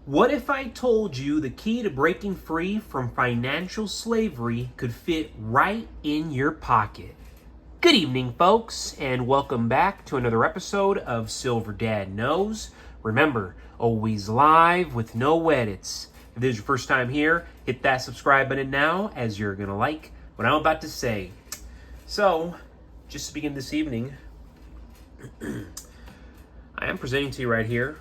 What if I told you the key to breaking free from financial slavery could fit right in your pocket? Good evening, folks, and welcome back to another episode of Silver Dad Knows. Remember, always live with no edits. If this is your first time here, hit that subscribe button now, as you're going to like what I'm about to say. So, just to begin this evening, I am presenting to you right here,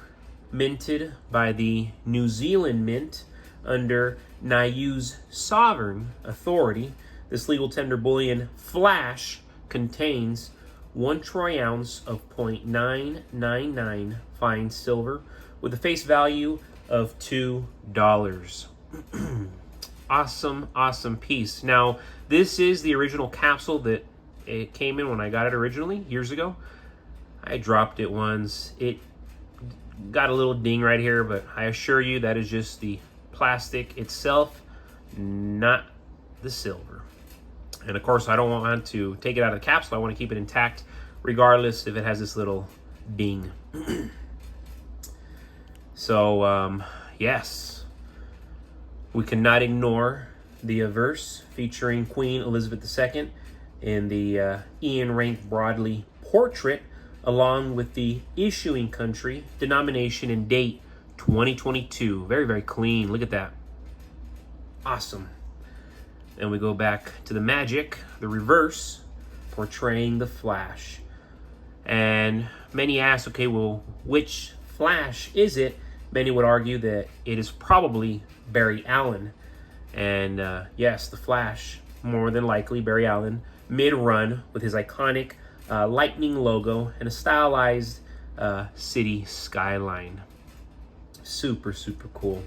minted by the New Zealand Mint under Niue's sovereign authority. This legal tender bullion flash contains 1 troy ounce of 0.999 fine silver with a face value of $2. Awesome piece. Now, this is the original capsule that it came in when I got it originally, years ago. I dropped it once. It got a little ding right here, but I assure you that is just the plastic itself, not the silver. And of course, I don't want to take it out of the capsule. I want to keep it intact, regardless if it has this little ding. So, yes, we cannot ignore the verse featuring Queen Elizabeth II in the Ian Rank Broadley portrait, along with the issuing country, denomination, and date, 2022. Very clean. Look at that. Awesome. Then we go back to the magic, the reverse, portraying the Flash. And many ask, okay, well, which Flash is it? Many would argue that it is probably Barry Allen. And yes, the Flash, more than likely Barry Allen, mid-run with his iconic lightning logo and a stylized city skyline. Super cool.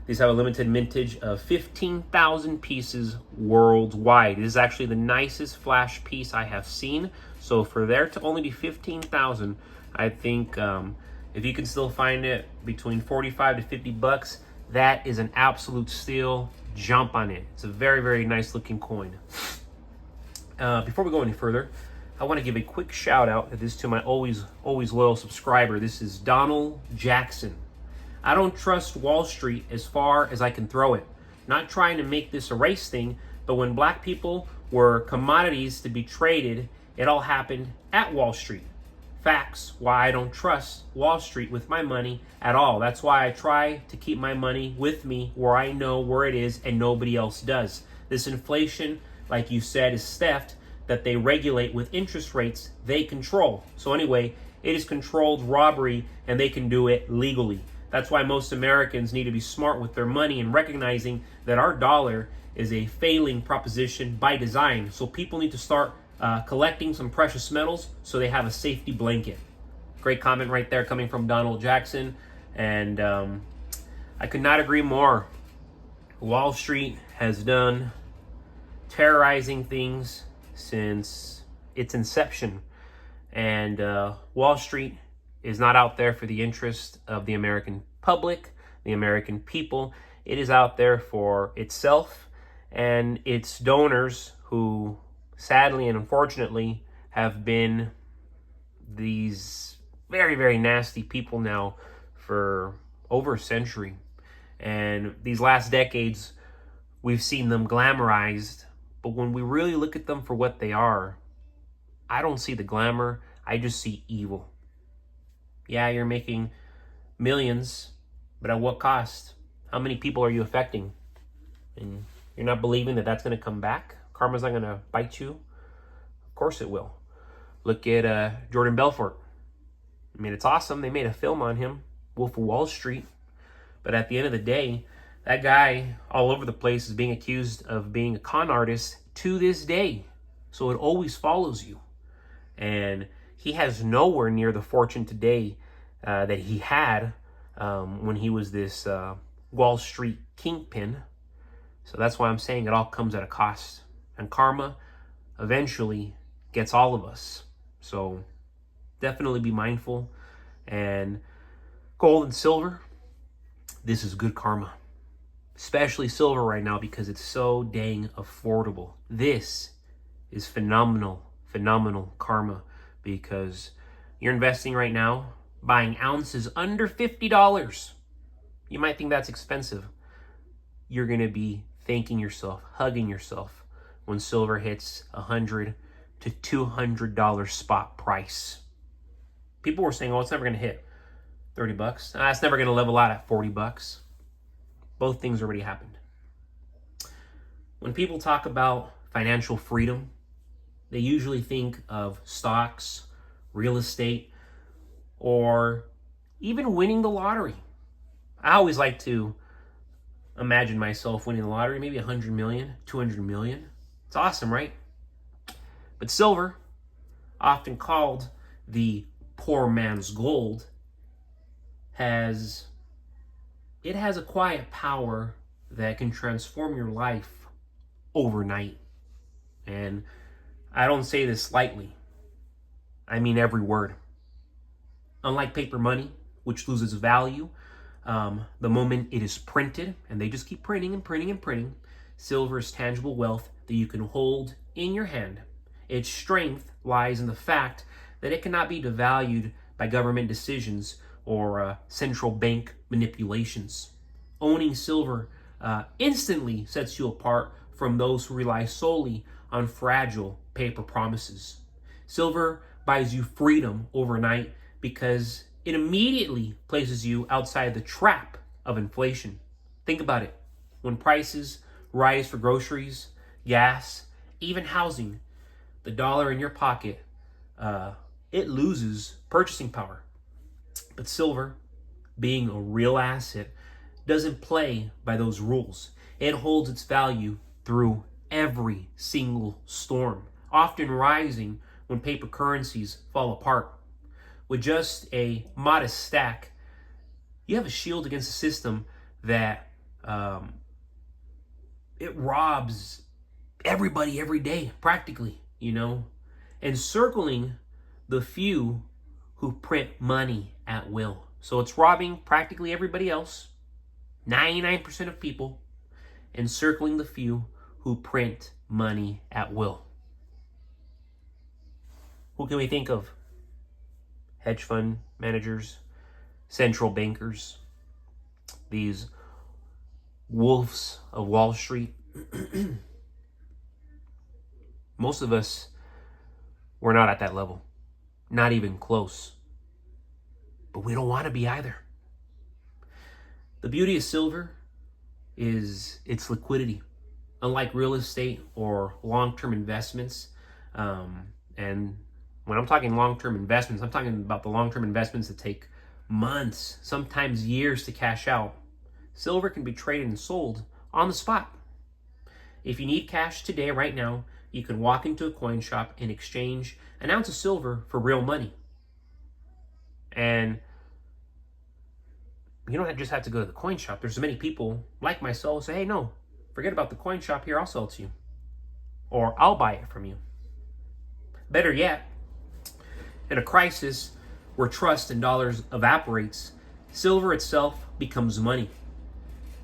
These have a limited mintage of 15,000 pieces worldwide. This is actually the nicest Flash piece I have seen. So for there to only be 15,000, I think if you can still find it between 45 to 50 bucks, that is an absolute steal. Jump on it. It's a very nice looking coin. Before we go any further, I want to give a quick shout out to my always loyal subscriber. This is Donald Jackson. I don't trust Wall Street as far as I can throw it. Not trying to make this a race thing, but when black people were commodities to be traded, it all happened at Wall Street. Facts why I don't trust Wall Street with my money at all. That's why I try to keep my money with me where I know where it is and nobody else does. This inflation, like you said, is theft that they regulate with interest rates they control. So anyway, it is controlled robbery and they can do it legally. That's why most Americans need to be smart with their money and recognizing that our dollar is a failing proposition by design. So people need to start collecting some precious metals so they have a safety blanket. Great comment right there coming from Donald Jackson. And I could not agree more. Wall Street has done terrorizing things since its inception, and Wall Street is not out there for the interest of the American public, the American people. It is out there for itself and its donors, who sadly and unfortunately have been these very nasty people now for over a century. And these last decades, we've seen them glamorized. But when we really look at them for what they are, I don't see the glamour. I just see evil. Yeah, you're making millions, but at what cost? How many people are you affecting? And you're not believing that that's going to come back? Karma's not going to bite you? Of course it will. Look at Jordan Belfort. I mean, it's awesome. They made a film on him, Wolf of Wall Street. But at the end of the day, that guy all over the place is being accused of being a con artist to this day. So it always follows you. And he has nowhere near the fortune today that he had when he was this Wall Street kingpin. So that's why I'm saying it all comes at a cost. And karma eventually gets all of us. So definitely be mindful. And gold and silver, this is good karma. Especially silver right now because it's so dang affordable. This is phenomenal karma, because you're investing right now, buying ounces under $50. You might think that's expensive. You're going to be thanking yourself, hugging yourself when silver hits $100 to $200 spot price. People were saying, oh, it's never going to hit $30. It's never going to level out at $40. Both things already happened. When people talk about financial freedom, they usually think of stocks, real estate, or even winning the lottery. I always like to imagine myself winning the lottery, maybe 100 million, 200 million. It's awesome, right? But silver, often called the poor man's gold, has a quiet power that can transform your life overnight. And I don't say this lightly. I mean every word. Unlike paper money, which loses value the moment it is printed, and they just keep printing and printing and printing, silver is tangible wealth that you can hold in your hand. Its strength lies in the fact that it cannot be devalued by government decisions or central bank manipulations. Owning silver instantly sets you apart from those who rely solely on fragile paper promises. Silver buys you freedom overnight because it immediately places you outside the trap of inflation. Think about it. When prices rise for groceries, gas, even housing, the dollar in your pocket, it loses purchasing power. But silver, being a real asset, doesn't play by those rules. It holds its value through every single storm, often rising when paper currencies fall apart. With just a modest stack, you have a shield against a system that it robs everybody every day, practically, encircling the few who print money at will. So it's robbing practically everybody else, 99% of people, encircling the few who print money at will. Who can we think of? Hedge fund managers, central bankers, these wolves of Wall Street. Most of us, we're not at that level, not even close. But we don't want to be either. The beauty of silver is its liquidity. Unlike real estate or long-term investments, and when I'm talking long-term investments, I'm talking about the long-term investments that take months, sometimes years to cash out. Silver can be traded and sold on the spot. If you need cash today, right now, you can walk into a coin shop and exchange an ounce of silver for real money. And you don't just have to go to the coin shop. There's many people like myself who say, hey, no, forget about the coin shop here, I'll sell it to you. Or I'll buy it from you. Better yet, in a crisis where trust in dollars evaporates, silver itself becomes money.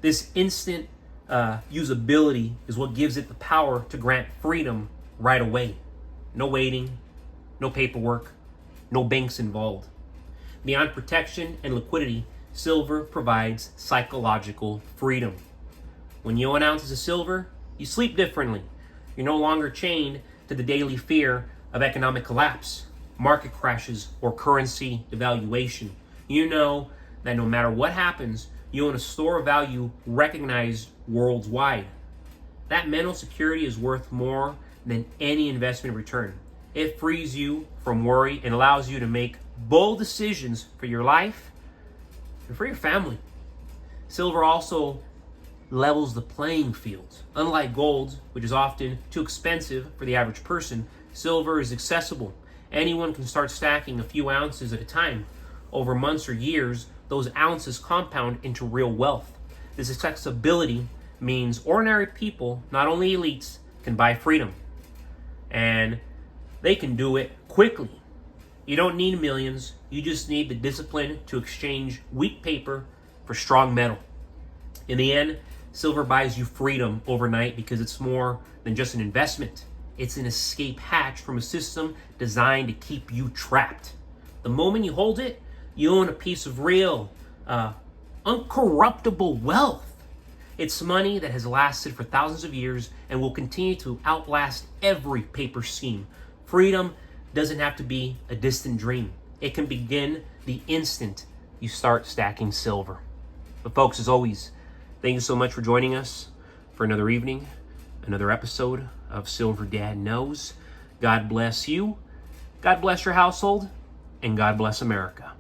This instant usability is what gives it the power to grant freedom right away. No waiting, no paperwork, no banks involved. Beyond protection and liquidity, silver provides psychological freedom. When you own ounces of silver, you sleep differently. You're no longer chained to the daily fear of economic collapse, market crashes, or currency devaluation. You know that no matter what happens, you own a store of value recognized worldwide. That mental security is worth more than any investment return. It frees you from worry and allows you to make bold decisions for your life and for your family. Silver also levels the playing field. Unlike gold, which is often too expensive for the average person, silver is accessible. Anyone can start stacking a few ounces at a time. Over months or years, those ounces compound into real wealth. This accessibility means ordinary people, not only elites, can buy freedom. And they can do it quickly. You don't need millions. You just need the discipline to exchange weak paper for strong metal. In the end, silver buys you freedom overnight because it's more than just an investment. It's an escape hatch from a system designed to keep you trapped. The moment you hold it, you own a piece of real uncorruptible wealth. It's money that has lasted for thousands of years and will continue to outlast every paper scheme. Freedom doesn't have to be a distant dream. It can begin the instant you start stacking silver. But folks, as always, thank you so much for joining us for another evening, another episode of Silver Dad Knows. God bless you, God bless your household, and God bless America.